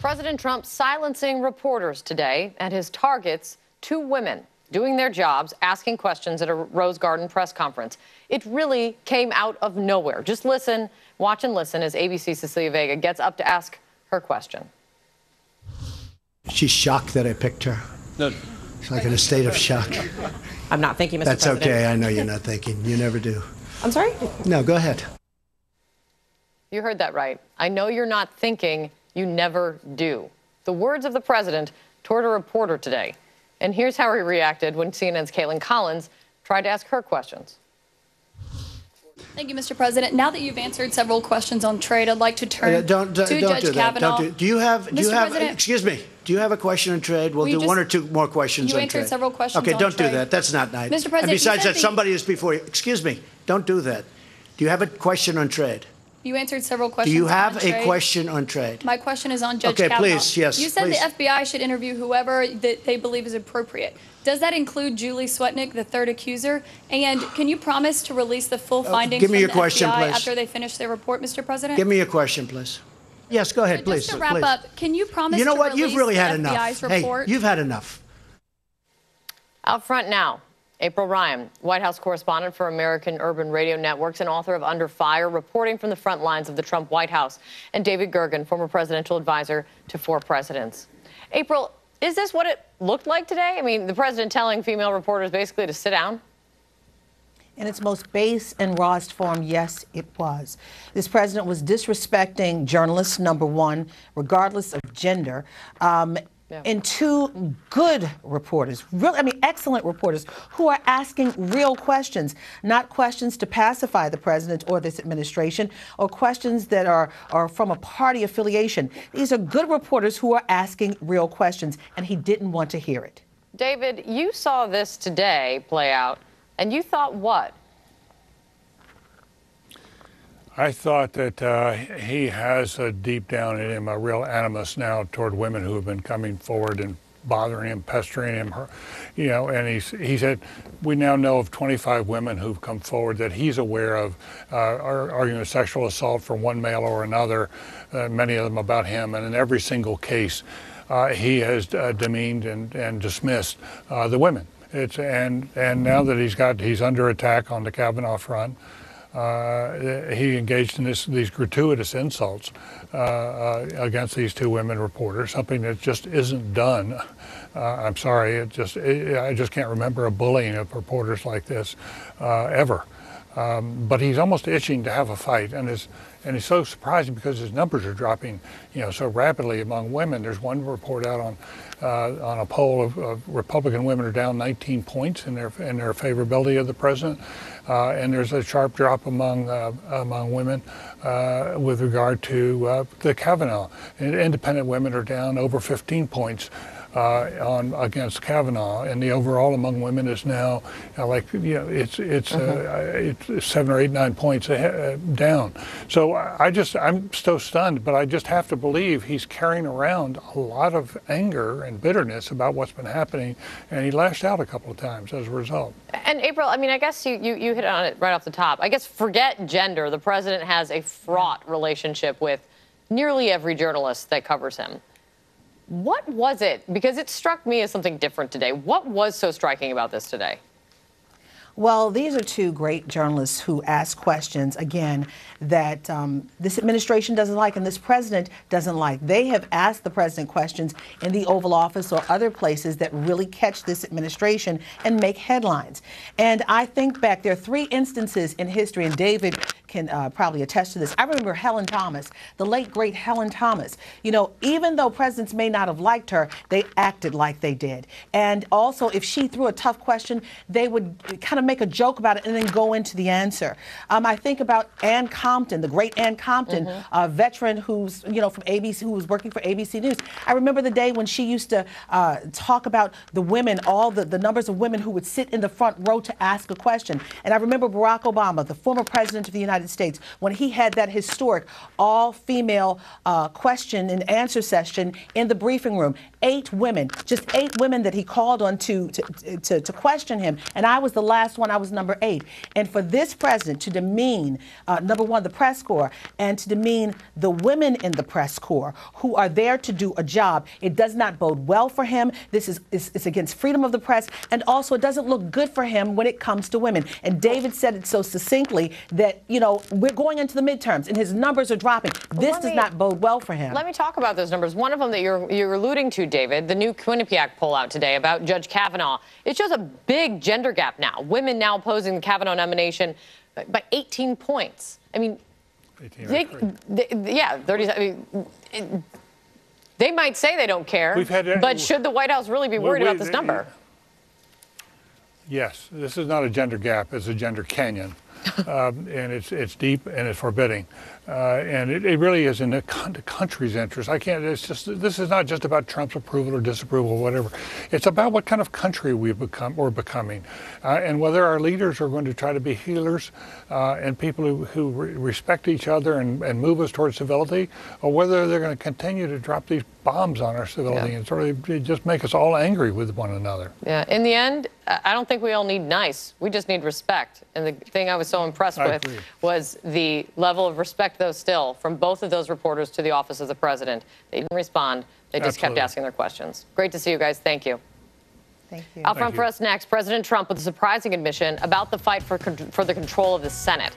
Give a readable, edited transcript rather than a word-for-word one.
President Trump silencing reporters today, and his targets, 2 women doing their jobs, asking questions at a Rose Garden press conference. It really came out of nowhere. Just listen, watch and listen as ABC's Cecilia Vega gets up to ask her question. She's shocked that I picked her. No. She's like in a state of shock. I'm not thinking, Mr. That's President. okay. I know you're not thinking. You never do. I'm sorry? No, go ahead. You heard that right. I know you're not thinking. You never do. The words of the president toward a reporter today. And here's how he reacted when CNN's Caitlin Collins tried to ask her questions. Thank you, Mr. President. Now that you've answered several questions on trade, I'd like to turn to Judge Kavanaugh. Do you have, excuse me, do you have a question on trade? We'll do 1 or 2 more questions on trade. You answered several questions on trade. Okay, don't do trade. that. That's not nice. Mr. President, and besides that, somebody is before you. Excuse me, don't do that. Do you have a question on trade? You answered several questions. Do you have on trade. a question on trade? My question is on Judge Kavanaugh. Okay, please, yes. You said please. the FBI should interview whoever that they believe is appropriate. Does that include Julie Swetnick, the third accuser? And can you promise to release the full findings give me from your the question, FBI please. after they finish their report, Mr. President? Give me your question, please. Yes, go ahead, please. Just to wrap up, can you promise you know to what? release You've really the had FBI's enough. report? Hey, you've had enough. Out front now, April Ryan, White House correspondent for American Urban Radio Networks and author of Under Fire, reporting from the front lines of the Trump White House, and David Gergen, former presidential advisor to 4 presidents. April, is this what it looked like today? I mean, the president telling female reporters basically to sit down? In its most base and rawest form, yes, it was. This president was disrespecting journalists, number one, regardless of gender. And 2 good reporters, excellent reporters, who are asking real questions, not questions to pacify the president or this administration, or questions that are from a party affiliation. These are good reporters who are asking real questions, and he didn't want to hear it. David, you saw this today play out, and you thought what? I thought that he has deep down in him a real animus now toward women who have been coming forward and bothering him, pestering him, you know, and he said, we now know of 25 women who've come forward that he's aware of arguing a sexual assault from one male or another, many of them about him, and in every single case he has demeaned and dismissed the women. And now that he's under attack on the Kavanaugh front, he engaged in these gratuitous insults against these 2 women reporters, something that just isn't done. I'm sorry, I just can't remember a bullying of reporters like this ever. But he's almost itching to have a fight, and he's so surprised because his numbers are dropping, you know, so rapidly among women. There's one report out on a poll of Republican women are down 19 points in their favorability of the president, and there's a sharp drop among women with regard to the Kavanaugh. And independent women are down over 15 points against Kavanaugh, and the overall among women is now it's 7 or 8, 9 points down. So I'm so stunned, but I just have to believe he's carrying around a lot of anger and bitterness about what's been happening, and he lashed out a couple of times as a result. And April, I mean, I guess you hit on it right off the top. I guess forget gender. The president has a fraught relationship with nearly every journalist that covers him. What was it? Because it struck me as something different today. What was so striking about this today? Well, these are 2 great journalists who ask questions, again, that this administration doesn't like and this president doesn't like. They have asked the president questions in the Oval Office or other places that really catch this administration and make headlines. And I think back, there are 3 instances in history, and David can probably attest to this. I remember Helen Thomas, the late, great Helen Thomas. You know, even though presidents may not have liked her, they acted like they did. And also, if she threw a tough question, they would kind of make a joke about it and then go into the answer. I think about Ann Compton, the great Ann Compton, a veteran who's, you know, from ABC, who was working for ABC News. I remember the day when she used to talk about the women, all the numbers of women who would sit in the front row to ask a question. And I remember Barack Obama, the former president of the United United States when he had that historic all-female question and answer session in the briefing room. 8 women, just 8 women that he called on to question him. And I was the last one. I was number 8. And for this president to demean, number one, the press corps, and to demean the women in the press corps who are there to do a job, it does not bode well for him. This is it's against freedom of the press. And also, it doesn't look good for him when it comes to women. And David said it so succinctly that, you know, we're going into the midterms and his numbers are dropping. This does not bode well for him. Let me talk about those numbers. One of them that you're alluding to, David, the new Quinnipiac poll out today about Judge Kavanaugh. It shows a big gender gap now. Women now opposing the Kavanaugh nomination by 18 points. I mean, 30. I mean, they might say they don't care, but should the White House really be worried about this number? Yes, this is not a gender gap; it's a gender canyon. And it's deep and it's forbidding, and it really is in the country's interest. This is not just about Trump's approval or disapproval or whatever. It's about what kind of country we're becoming, and whether our leaders are going to try to be healers and people who respect each other and move us towards civility, or whether they're going to continue to drop these bombs on our civility and sort of just make us all angry with one another. Yeah. In the end, I don't think we all need nice. We just need respect. And the thing I was so impressed with was the level of respect, though, still, from both of those reporters to the office of the president. They didn't respond. They just kept asking their questions. Great to see you guys. Thank you. Thank you. Out front for us next, President Trump with a surprising admission about the fight for the control of the Senate.